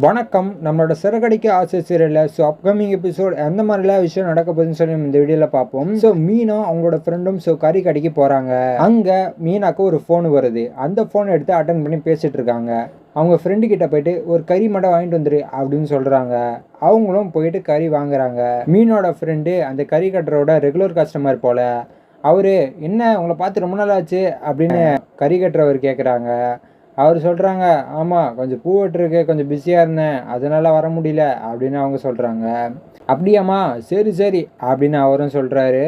வணக்கம். நம்மளோட சிறகடிக்க ஆசை சீரியலில் அப்கமிங் எபிசோட் எந்த மாதிரிலாம் விஷயம் நடக்க போகுதுன்னு சொல்லி இந்த வீடியோவில் பார்ப்போம். மீனும் அவங்களோட ஃப்ரெண்டும் கறி கடைக்கு போகிறாங்க. அங்கே மீனாக்கு ஒரு ஃபோன் வருது. அந்த ஃபோனை எடுத்து அட்டன் பண்ணி பேசிகிட்டு இருக்காங்க. அவங்க ஃப்ரெண்டு கிட்ட போயிட்டு ஒரு கறி மட்டும் வாங்கிட்டு வந்துரு அப்படின்னு சொல்கிறாங்க. அவங்களும் போயிட்டு கறி வாங்குறாங்க. மீனோட ஃப்ரெண்டு அந்த கறி கட்டுறோட ரெகுலர் கஸ்டமர் போல். அவர் என்ன உங்களை பார்த்து ரொம்ப நாள் ஆச்சு அப்படின்னு கறி கட்டுறவர் கேட்குறாங்க. அவர் சொல்கிறாங்க, ஆமாம் கொஞ்சம் பூ வெட்டுருக்கு, கொஞ்சம் பிஸியாக இருந்தேன், அதனால் வர முடியல அப்படின்னு அவங்க சொல்கிறாங்க. அப்படியாம்மா, சரி சரி அப்படின்னு அவரும் சொல்கிறாரு.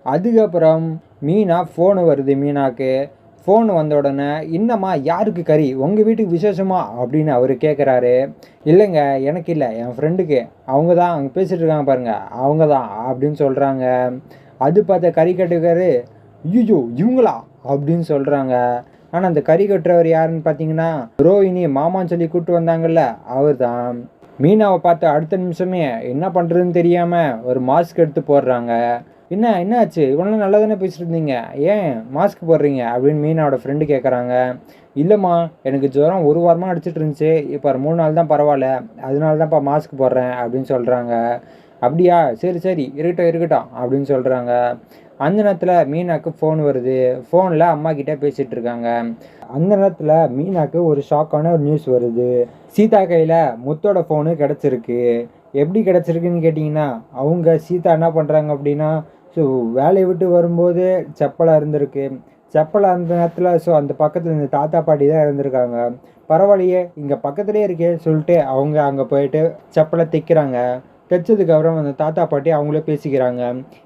அதுக்கப்புறம் மீனா ஃபோனு வருது. மீனாக்கு ஃபோன் வந்த உடனே, என்னம்மா யாருக்கு கறி, உங்கள் வீட்டுக்கு விசேஷமா அப்படின்னு அவர் கேட்குறாரு. இல்லைங்க எனக்கு இல்லை, என் ஃப்ரெண்டுக்கு, அவங்க தான் அங்கே பேசிகிட்டு இருக்காங்க பாருங்கள், அவங்க தான் அப்படின்னு சொல்கிறாங்க. அது பார்த்த கறி கட்டுக்காரு, ஐயோ இவங்களா அப்படின்னு சொல்கிறாங்க. ஆனால் அந்த கறி கட்டுறவர் யாருன்னு பார்த்தீங்கன்னா ரோஹிணி மாமான்னு சொல்லி கூப்பிட்டு வந்தாங்கல்ல, அவர் தான். மீனாவை பார்த்து அடுத்த நிமிஷமே என்ன பண்ணுறதுன்னு தெரியாமல் ஒரு மாஸ்க் எடுத்து போடுறாங்க. என்ன ஆச்சு, இவ்வளோ நல்லா தானே பேசிட்டு இருந்தீங்க, ஏன் மாஸ்க் போடுறீங்க அப்படின்னு மீனாவோட ஃப்ரெண்டு கேட்குறாங்க. இல்லைம்மா எனக்கு ஜுரம் ஒரு வாரமாக அடிச்சிட்டு இருந்துச்சு, இப்போ 3 நாள் தான் பரவாயில்ல, அதனால தான்ப்பா மாஸ்க் போடுறேன் அப்படின்னு சொல்கிறாங்க. அப்படியா, சரி சரி இருக்கட்டும் அப்படின்னு சொல்கிறாங்க. அந்த நேரத்தில் மீனாக்கு ஃபோன் வருது. ஃபோனில் அம்மா கிட்டே பேசிகிட்டு இருக்காங்க. அந்த நேரத்தில் மீனாக்கு ஒரு ஷாக்கான ஒரு நியூஸ் வருது. சீதா கையில் முத்தோட ஃபோனு கிடச்சிருக்கு. எப்படி கிடச்சிருக்குன்னு கேட்டிங்கன்னா, அவங்க சீதா என்ன பண்ணுறாங்க அப்படின்னா, வேலையை விட்டு வரும்போது செப்பலாக இருந்திருக்கு. செப்பலாக இருந்த நேரத்தில் அந்த பக்கத்தில் இந்த தாத்தா பாட்டி தான் இருந்திருக்காங்க. பரவாயில்லையே இங்கே பக்கத்துலேயே இருக்கே சொல்லிட்டு அவங்க அங்கே போயிட்டு செப்பலை தைக்கிறாங்க. தைச்சதுக்கப்புறம் அந்த தாத்தா பாட்டி அவங்களே பேசிக்கிறாங்க.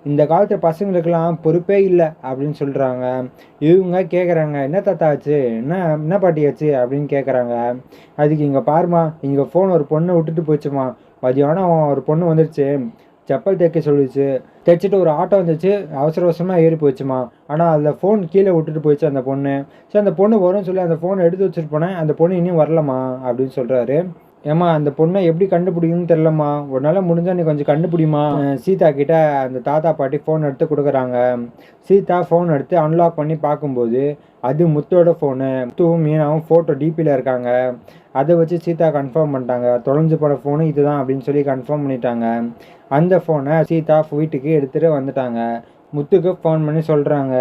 இந்த காலத்து பசங்களுக்கெல்லாம் பொறுப்பே இல்லை அப்படின்னு சொல்கிறாங்க. இவங்க கேட்குறாங்க, என்ன தாத்தா ஆச்சு, என்ன பாட்டி ஆச்சு அப்படின்னு கேட்குறாங்க. அதுக்கு இங்கே பாருமா, இங்கே ஃபோன் ஒரு பொண்ணை விட்டுட்டு போச்சுமா, மதியானம் ஒரு பொண்ணு வந்துடுச்சு, செப்பல் தைக்க சொல்லிச்சு, தைச்சிட்டு ஒரு ஆட்டோ வந்துச்சு, அவசர அவசரமாக ஏறி போச்சுமா, ஆனால் அதில் ஃபோன் கீழே விட்டுட்டு போயிடுச்சு அந்த பொண்ணு. சரி அந்த பொண்ணு வரும்னு சொல்லி அந்த ஃபோனை எடுத்து வச்சுட்டு போனேன், அந்த பொண்ணு இன்னும் வரலம்மா அப்படின்னு சொல்கிறாரு. ஏம்மா அந்த பொண்ணை எப்படி கண்டுபிடிக்குன்னு தெரிலம்மா, ஒரு நாள் முடிஞ்சால் நீ கொஞ்சம் கண்டுபிடிமா. சீதா கிட்ட அந்த தாத்தா பாட்டி ஃபோன் எடுத்து கொடுக்குறாங்க. சீதா ஃபோன் எடுத்து அன்லாக் பண்ணி பார்க்கும்போது அது முத்தோட ஃபோனு. முத்துவும் மீனாவும் ஃபோட்டோ டிபியில் இருக்காங்க. அதை வச்சு சீதா கன்ஃபார்ம் பண்ணிட்டாங்க, தொலைஞ்சு போன ஃபோனு இதுதான் அப்படின்னு சொல்லி கன்ஃபார்ம் பண்ணிட்டாங்க. அந்த ஃபோனை சீதா வீட்டுக்கு எடுத்துகிட்டு வந்துட்டாங்க. முத்துக்கு ஃபோன் பண்ணி சொல்கிறாங்க.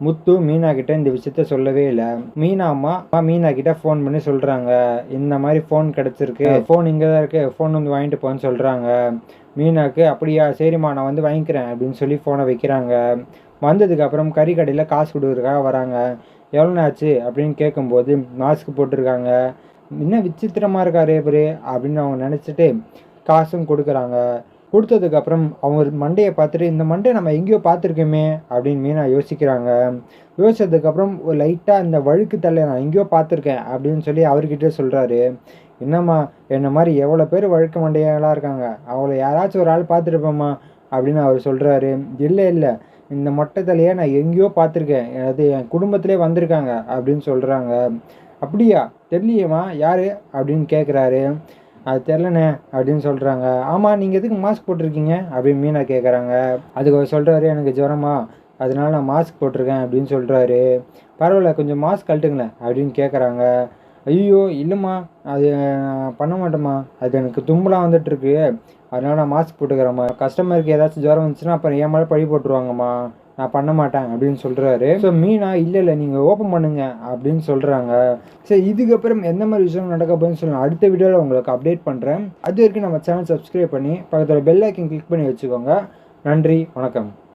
முத்து மீனா கிட்ட இந்த விஷயத்த சொல்லவே இல்லை. மீனா அம்மா மீனா கிட்ட ஃபோன் பண்ணி சொல்கிறாங்க, இந்த மாதிரி ஃபோன் கிடச்சிருக்கு, ஃபோன் இங்கே தான் இருக்குது, ஃபோன் வந்து வாங்கிட்டு போன்னு சொல்கிறாங்க. மீனாக்கு அப்படியா சரிம்மா நான் வந்து வாங்கிக்கிறேன் அப்படின்னு சொல்லி ஃபோனை வைக்கிறாங்க. வந்ததுக்கப்புறம் கறி கடையில் காசு கொடுக்குறதுக்காக வராங்க. எவ்வளோ ஆச்சு அப்படின்னு கேட்கும்போது மாஸ்க் போட்டிருக்காங்க. என்ன விசித்திரமாக இருக்காரு இவர் அப்படின்னு அவங்க நினச்சிட்டு காசும் கொடுக்குறாங்க. கொடுத்ததுக்கப்புறம் அவங்க மண்டையை பார்த்துட்டு, இந்த மண்டையை நம்ம எங்கேயோ பார்த்துருக்கோமே அப்படின்னு மீனா யோசிக்கிறாங்க. யோசிச்சதுக்கப்புறம் ஒரு லைட்டாக இந்த வழுக்கு தலை நான் எங்கேயோ பார்த்துருக்கேன் அப்படின்னு சொல்லி அவர்கிட்ட சொல்கிறாரு. என்னம்மா என்ன மாதிரி எவ்வளோ பேர் வழுக்க மண்டையெல்லாம் இருக்காங்க, அவளை யாராச்சும் ஒரு ஆள் பார்த்துருப்பேம்மா அப்படின்னு அவர் சொல்கிறாரு. இல்லை இந்த மொட்டை தலையை நான் எங்கேயோ பார்த்துருக்கேன், அது என் குடும்பத்திலே வந்திருக்காங்க அப்படின்னு சொல்கிறாங்க. அப்படியா தெரியலையேம்மா யார் அப்படின்னு கேட்குறாரு. அது தெரிலண்ணே அப்படின்னு சொல்கிறாங்க. ஆமாம் நீங்கள் எதுக்கு மாஸ்க் போட்டிருக்கீங்க அப்படின்னு மீனா கேட்குறாங்க. அதுக்கு அவர் சொல்கிறாரு, எனக்கு ஜுரமா அதனால நான் மாஸ்க் போட்டிருக்கேன் அப்படின்னு சொல்கிறாரு. பரவாயில்ல கொஞ்சம் மாஸ்க் கழட்டுங்களேன் அப்படின்னு கேட்குறாங்க. ஐயோ இல்லைம்மா அது பண்ண மாட்டேம்மா, அது எனக்கு தும்பலாம் வந்துட்டுருக்கு, அதனால நான் மாஸ்க் போட்டுக்கிறேம்மா, கஸ்டமருக்கு ஏதாச்சும் ஜுரம் வந்துச்சுன்னா அப்புறம் என் மேலே பழி போட்டுருவாங்கம்மா, நான் பண்ண மாட்டேன் அப்படின்னு சொல்கிறாரு. மீனா இல்லை நீங்கள் ஓப்பன் பண்ணுங்க அப்படின்னு சொல்கிறாங்க. சரி இதுக்கப்புறம் எந்த மாதிரி விஷயம் நடக்க போகுதுன்னு சொல்லணும் அடுத்த வீடியோவில் உங்களுக்கு அப்டேட் பண்ணுறேன். அது வரைக்கும் நம்ம சேனல் சப்ஸ்கிரைப் பண்ணி பக்கத்தில் பெல் ஐக்கன் கிளிக் பண்ணி வச்சுக்கோங்க. நன்றி, வணக்கம்.